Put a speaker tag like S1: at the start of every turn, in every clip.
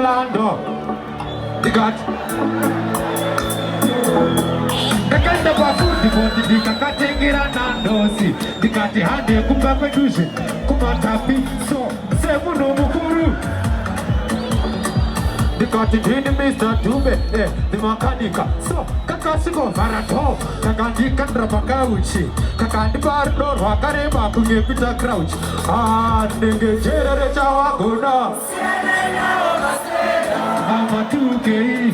S1: mulando. You got Nakanda bafundi bondi dikakatengira nandosi dikati hande kumba kwedushi kumatapi so semuno mukuru dikati dini Mr. Dube the makanika so kakasiko varato kakandika ndrabakauchi kakandi bardo wakareba kungepita crouch nenge cherere chawagona Amatuke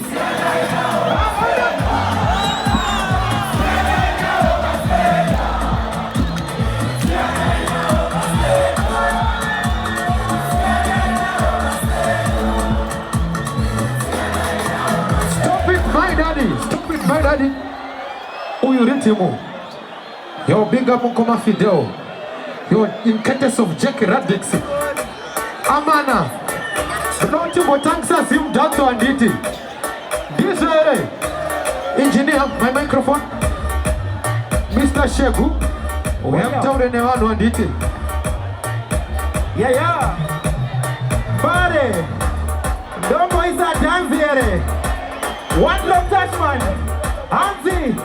S1: Stop it, my daddy. Uyu ritmo. Yo, big up Mukoma Fidel. Yo, in case of Jackie Radix. Amana. Noti Botansa Sim Dato and Iti. This way. Engineer, my microphone. Mr. Shegu. We have told anyone and Iti. Yeah. Body. Don't boys are dance here. One love touch man. Hansi.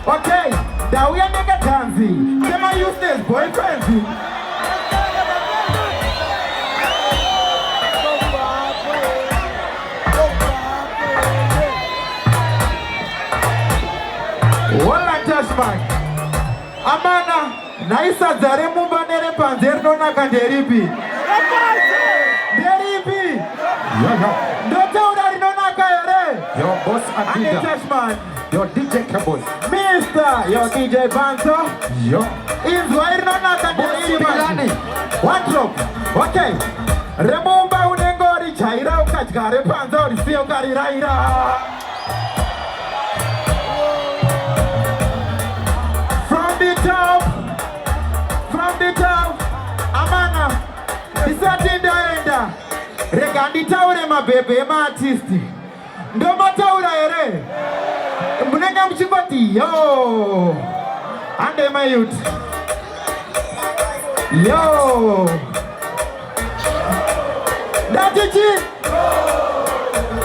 S1: Okay. Now we are mega Hansi. Can I use this boyfriend? One touch man. Amana. Naisa zare mumba nere panzerno na kanderibi. Deribi. Dota unarinona kayere. Your boss Adida. Your DJ Kabos. Mister, your DJ Banzo. Yo. Is warinona kanderibi. One drop. Okay. Remumba unengori chaira ukachkare panzo risio kari raira. From the top, Amana, Disati Daenda, Regandi Taure, my baby, my artist. Ndoma Taura ere, Munanga Mchibati, yo, and my youth, yo, that's it.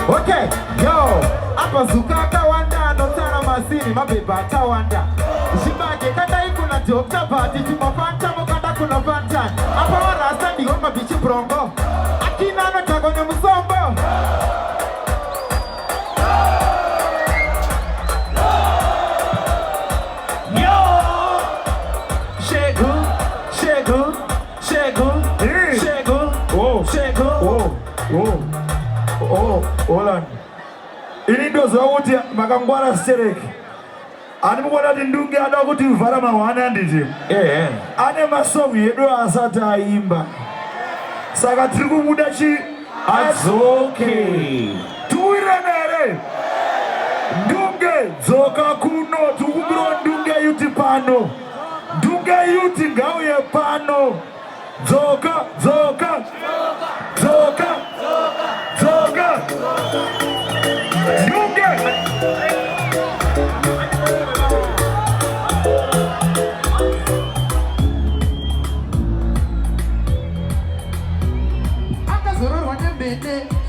S1: Okay, yo, Apa Zukaka Wanda, Notana Masini, my baby, Tawanda. Shibake kata ikuna jokta party tumafanta mokanda kuna fanta apa warasta ndi homa bichi brongo akina no tagonyo musombo yo shegu Olan ini ndo zawuti makangwara stereki ani mukona ndunge ada kuti uvhara mahwana nditi ane masongi yedu asati aimba saka tiri kumuda chi adzoke tuwire nere ndunge dzoka kuno tikumbiro ndunge yuti pano ndunge yuti ngauye pano dzoka ndunge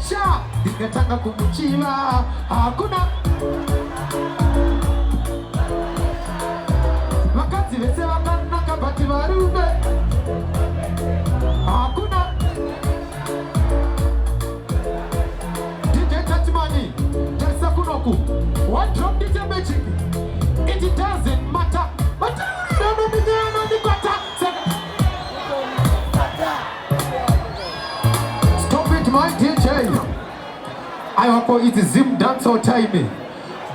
S1: Sha, dikataka kumuchiwa, hakuna wakati wese wakana kabati warube, hakuna DJ Touchmani, Teresa Kunoku, one drop DJ Magic, it doesn't matter, but I don't know the stop it, my DJ. I wako it Zim dance or time.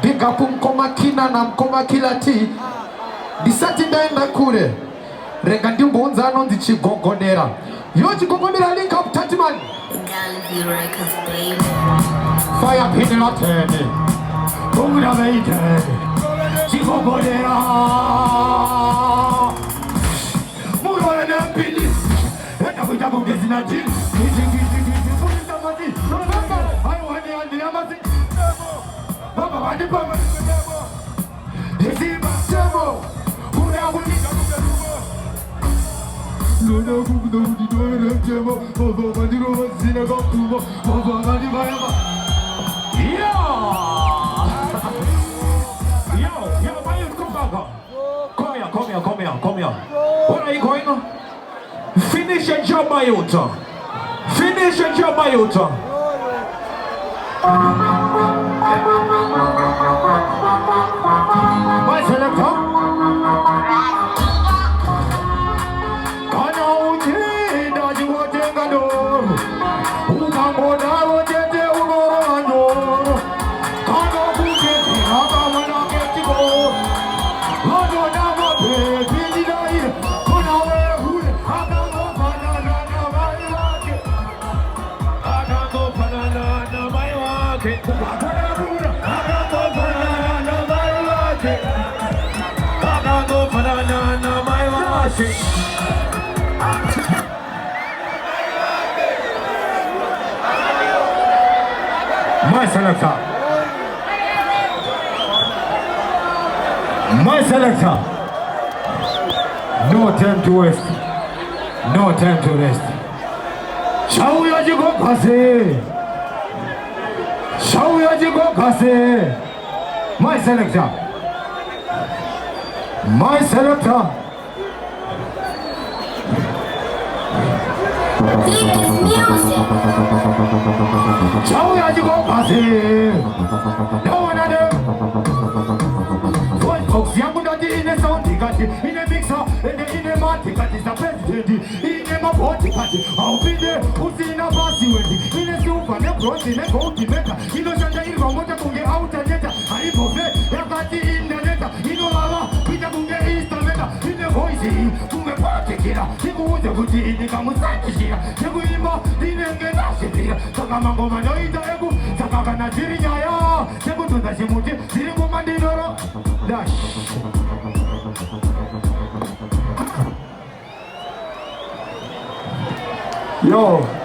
S1: Big up mkoma kina na mkoma kila ti. Disati ndaenda kure. Regandi mbonza anondi chigongonera. Yo chigongonera link up Touchman. Fire pin la tene. Bunga veite. Chigongonera. Murone na pili. Eta kuja bongezi na jini. Come here. What are you going on? Finish your job, my youth. Finish your job, my youth. My selector. My selector. My selector. No time to waste. No time to rest. Shauyaji go kase. Shauyaji go kase. My selector. My selector. Shauyaji go kase. No one of them. Folks, young would not in a sound, in a mixer, in a market, is a president, in a body party. I'll be there, who's in a passy wedding, in a soup and a cross in a gold maker. You know, Santa Ilva, what I can get out and letter. I forget, they're got it in the letter. You know, Lala, we don't get East letter. In the voice, to me party killer. You go with the good in the Kamusaki here. You go in my dinner, get us here. Sakamango, my no, in the ego, Sakana, Jiria, you go to the Shimuti, Sirigo Mandino. Dash. Yo.